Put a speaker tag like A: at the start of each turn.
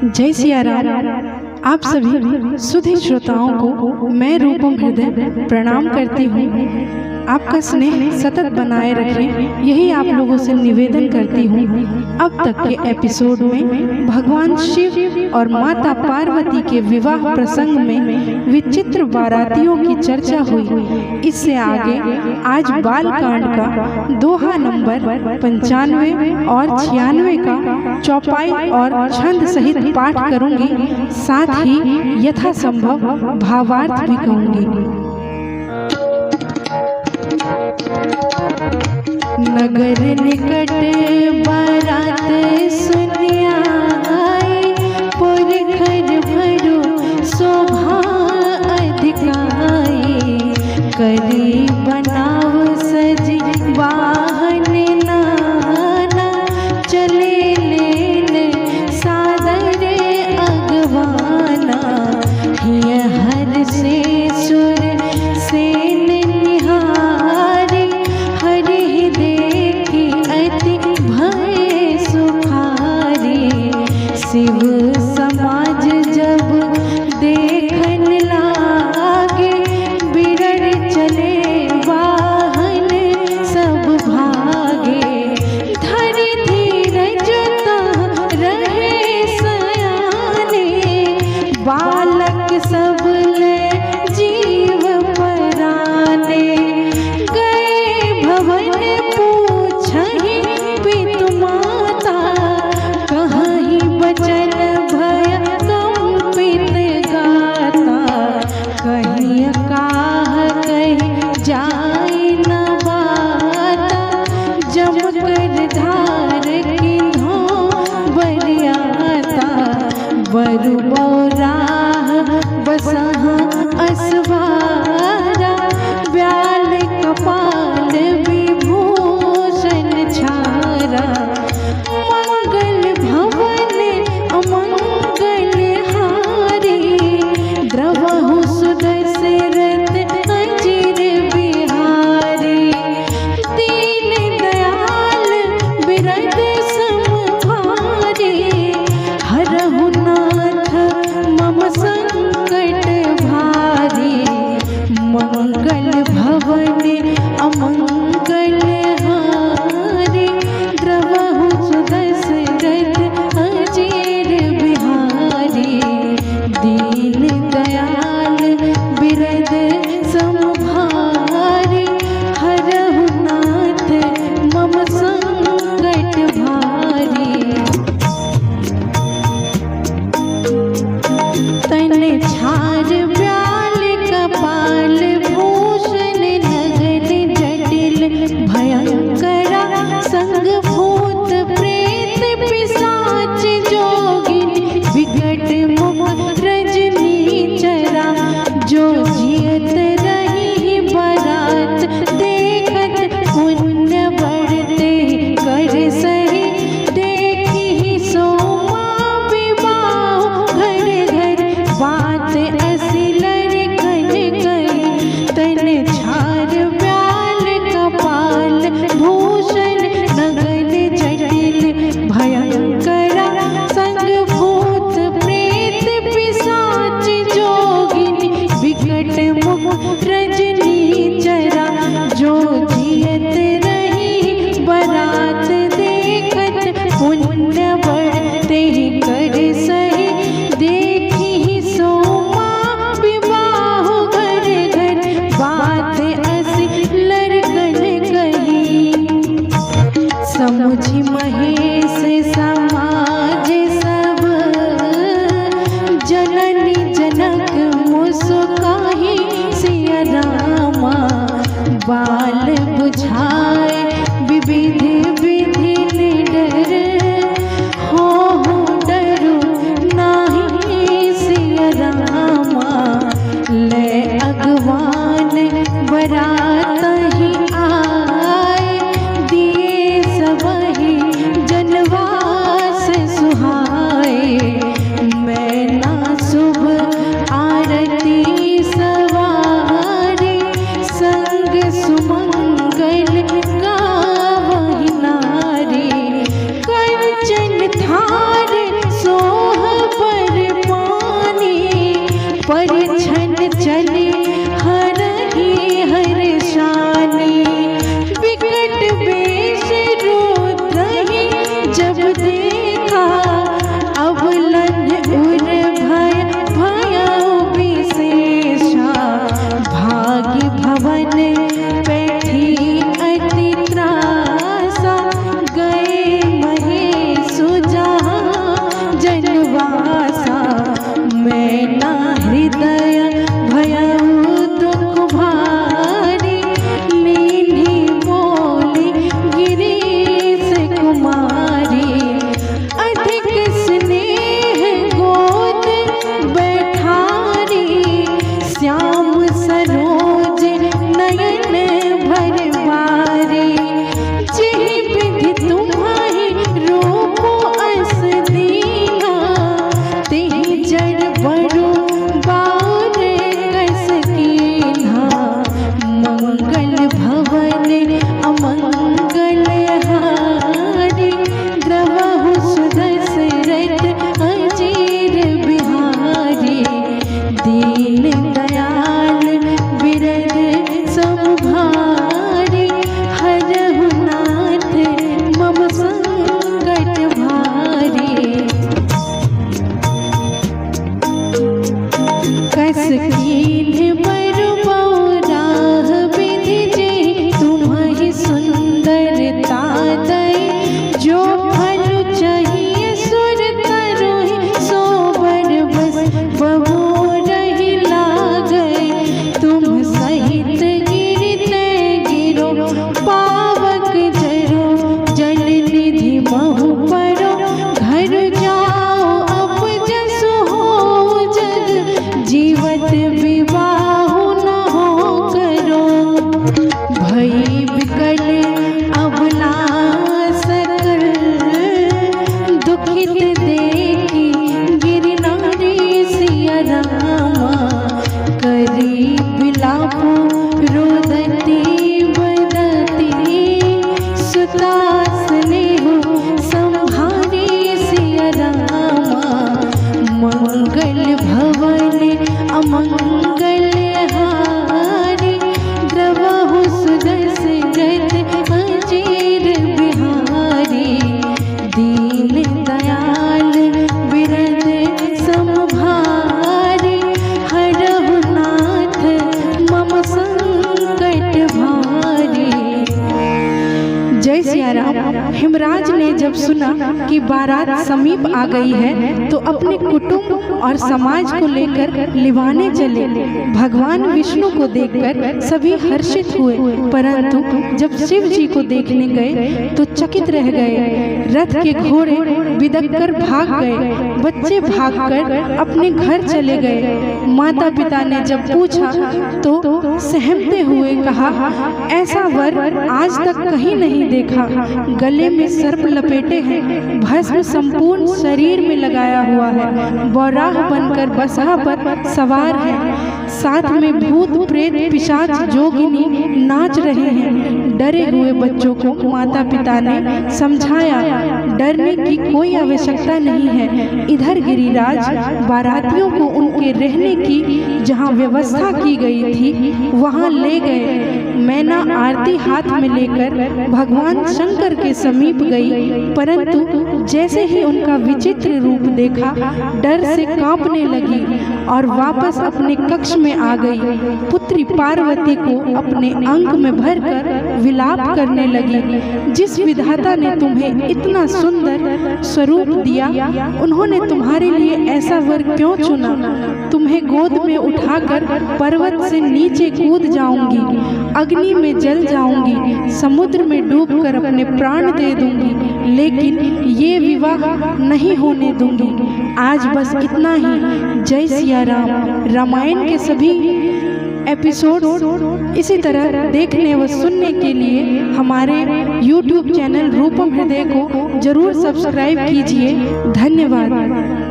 A: जय सिया राम। आप सभी सुधी श्रोताओं को मैं रूपम हृदय प्रणाम करती हूँ। आपका स्नेह सतत बनाए रखें, यही आप लोगों से निवेदन करती हूँ। अब तक के एपिसोड में भगवान शिव और माता पार्वती के विवाह प्रसंग में विचित्र बारातियों की चर्चा हुई। इससे आगे आज बाल कांड का दोहा नंबर 95 और 96 का चौपाई और छंद सहित पाठ करूंगी, साथ ही यथासंभव भावार्थ भी कहूंगी। नगर निकट बारात सुनिया आई, पुरखर भरो शोभा अधिकाई। करी बनाव सजी वाहन नाना, चले लेन सादर अगवाना। हिय हर से सुर सेन निहारी, हरि देखी अति भय सुखारी। शिव समाज जब देखन लागे, बिरड़ चले वाहन सब भागे। धरि धीरज तह रहे सयाने, बालक सब ले जीव पराने। गए भवन पूछहि पितु माता, कहीं बचन भय कंपित गाता। कहीं काह कहीं जाय न बाता, जम कर धार किन्हो बरियाता। बरु बौराह बसहा असवारा, ब्याल कपाल विभूषण छारा। मंगल भवन अमंगल हारी, द्रवहु सुदशरथ अचिर बिहारी। दीन दयाल बिरद समभारी, हरहु नाथ मम संकट भारी। मंगल भवन अमंगल हारी, द्रवहु सुदशरथ अचिर बिहारी। दीन दयाल बिरद समभारी, हरहु नाथ मम संकट भारी। तन छार ब्याल कपाल भूषण, नगन जटिल भयंकरा। संग भूत प्रेत पिशाच जोगिन, विकट मुख रजनी चरा। जो जियत रही बरात देखत, पुण्य बढ़ते कर सही। देखी सोमा विवाह घर घर, बात असी लड़कन कही। तन छार ब्याल कपाल भूषण, नगन जटिल भयंकरा। संग भूत प्रेत पिशाच जोगिन, विकट मुख रजनी चरा। जो जियत रही बरात देखत, पुण्य बढ़ते कर सही। देखी सोमा विवाह घर घर, बात असी लड़कन कही। समुझी महेश समाज सब, जननी जनक मुस्काही सिया रामा। बाल बुझाए विविध विधि निडर, हो डरू नाही सिया रामा। ले अगवान बरात ही आए, दिए सबहि जनवास सुहाए। मैं ना शुभ आरती सवारी, संग सुमंगल चले हरहि हर्षानी, विकट वेश रुद्रहि जब देखा, अवलन उर भय भयउ विशेषा, भाग्य भवन बैठी अति त्रासा, गए महेशु जहाँ जनवासा, मैना हृदय भयउ दुख भारी, लीनी बोली गिरीश कुमारी, अधिक स्नेह गोद बैठारी, श्याम सरोज नयन भरवारी, जेहि विधि तुम्हारी रूप अस दीना, तेहि जड़ बड़ो बाउर कस कीन्हा, मंगल भवन अमंगल हारी, द्रवहु सुदशरथ अजीर बिहारी, दीन दयाल बिरद समभारी, हरहु नाथ मम संकट भारी, कस कीन्ह बरु बहुराह विधि जे, तुम्हि सुंदरता दई, जो फल चाहिए सुर तरुहि, सो बर बस बबू रहि लागै, तुम सहित गिरते गिरो, पावक जरो जल निधि महु परो, घर जाओ अब जसु हो जग, जीवत विवाहु न हो करो, भई विकल अबला सकल, दुखित देखी गिरि नारी सिया रामा, करी विलापो रोदती बदती, सुता स्नेहु संभारी सिया रामा, मंगल भवन अमंगल हारी, द्रवहु सुदशरथ अजीर बिहारी, दीन दयाल बिरद समभारी, हरहु नाथ मम संकट भारी। जय सिया राम। हिमराज ने जब सुना कि बारात समीप आ गई है तो अपने कुटुंब और समाज को लेकर लिवाने चले। भगवान विष्णु को देखकर सभी हर्षित हुए, परंतु जब शिव जी को देखने गए तो चकित रह गए। रथ के घोड़े बिदक कर भाग गए, बच्चे भागकर अपने घर चले गए। माता पिता ने जब पूछा तो सहमते हुए कहा, ऐसा वर आज तक कहीं नहीं देखा। गले में सर्प लपेटे हैं, भस्म संपूर्ण शरीर में लगाया हुआ है, बौराह बनकर बसहा पर सवार है, साथ में भूत प्रेत पिशाच जोगिनी नाच रहे हैं। डरे हुए बच्चों को माता पिता ने समझाया, डरने की कोई आवश्यकता नहीं है। इधर गिरिराज बारातियों को उनके रहने की जहाँ व्यवस्था की गई थी वहाँ ले गए। मैना आरती हाथ में लेकर भगवान शंकर के समीप गई, परंतु जैसे ही उनका विचित्र रूप देखा डर से कांपने लगी और वापस अपने कक्ष में आ गई। पुत्री पार्वती को अपने अंग में भरकर विलाप करने लगी। जिस विधाता ने तुम्हें इतना सुंदर स्वरूप दिया, उन्होंने तुम्हारे लिए ऐसा वर क्यों चुना? तुम्हें गोद में उठाकर पर्वत से नीचे कूद जाऊंगी, अग्नि में जल जाऊंगी, समुद्र में डूबकर अपने प्राण दे दूंगी, लेकिन ये विवाह नहीं होने दूंगी। आज बस इतना ही। जय सिया राम। रामायण के सभी एपिसोड इसी तरह देखने व सुनने के लिए हमारे YouTube चैनल रूपम हृदय को जरूर सब्सक्राइब कीजिए। धन्यवाद।